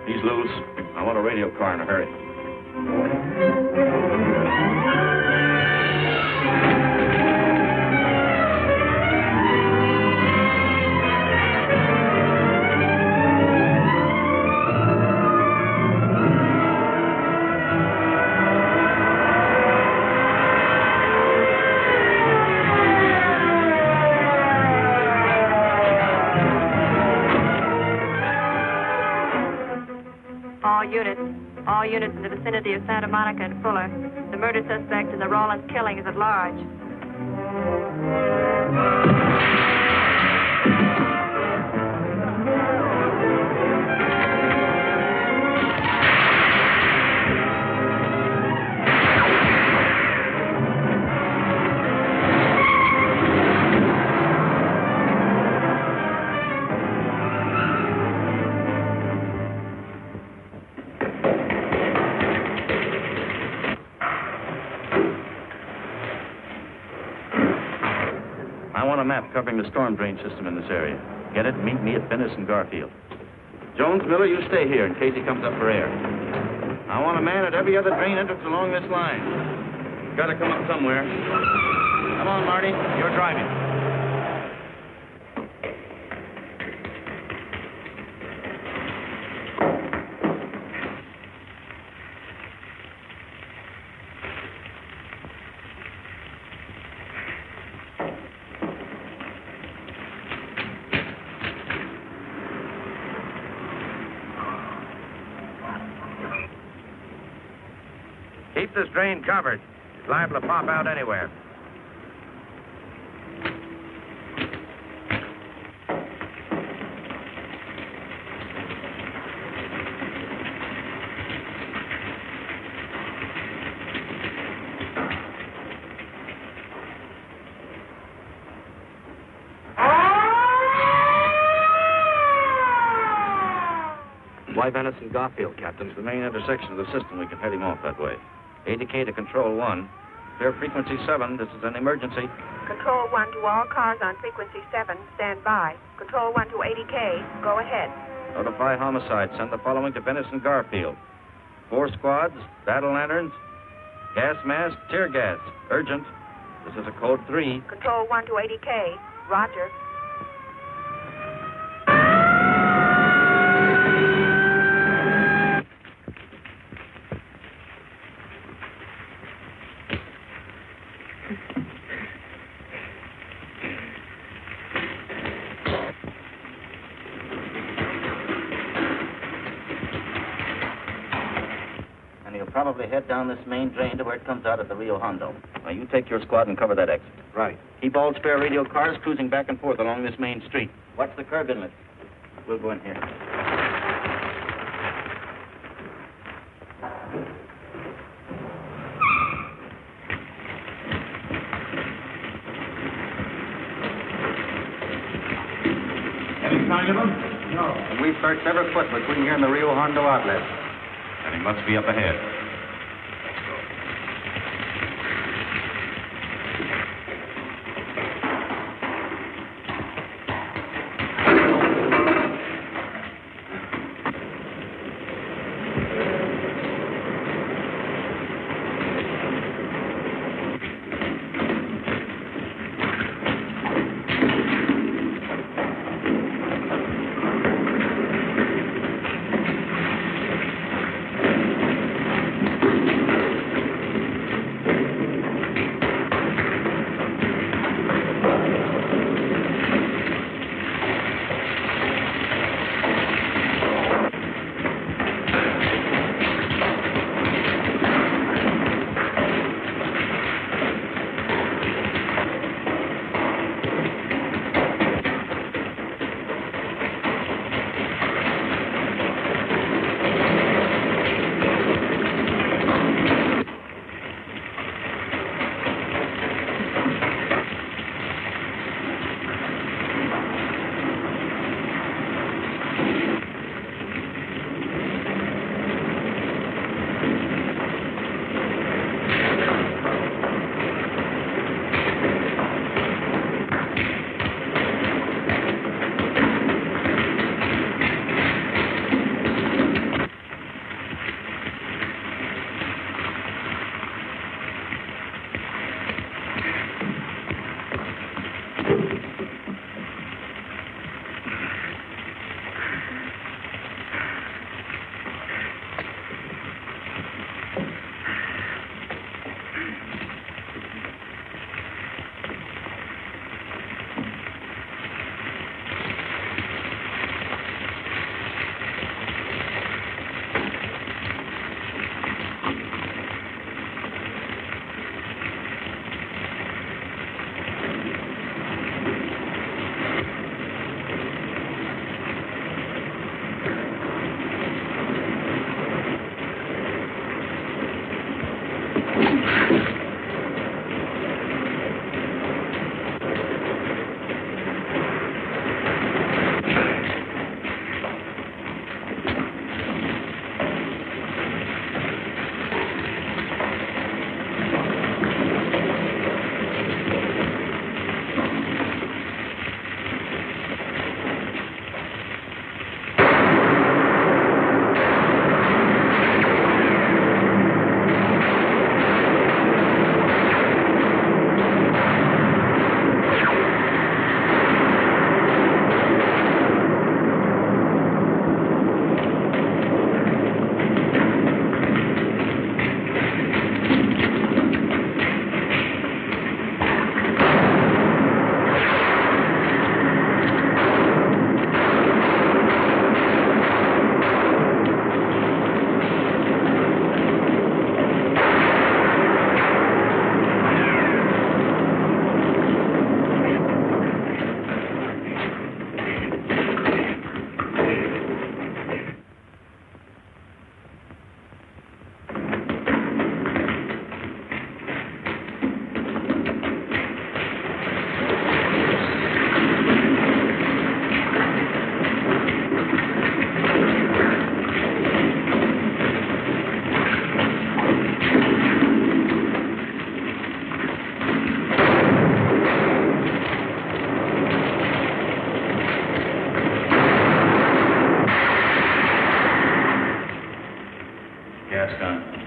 He's loose. I want a radio car in a hurry. All units in the vicinity of Santa Monica and Fuller. The murder suspect in the Rawlins killing is at large. I want a map covering the storm drain system in this area. Get it and meet me at Venice and Garfield. Jones, Miller, you stay here in case he comes up for air. I want a man at every other drain entrance along this line. Got to come up somewhere. Come on, Marty. You're driving. Keep this drain covered. It's liable to pop out anywhere. Why Venice and Garfield, Captain? It's the main intersection of the system. We can head him off that way. ADK to Control 1. Clear frequency 7. This is an emergency. Control 1 to all cars on frequency 7. Stand by. Control 1 to ADK. Go ahead. Notify homicide. Send the following to Venice and Garfield. 4 squads, battle lanterns, gas mask, tear gas. Urgent. This is a code 3. Control 1 to ADK. Roger. And he'll probably head down this main drain to where it comes out at the Rio Hondo. Now, you take your squad and cover that exit. Right. Keep all spare radio cars cruising back and forth along this main street. Watch the curb inlet. We'll go in here. Any sign of him? No. And we've searched every foot between here and the Rio Hondo outlet. And he must be up ahead. That's done.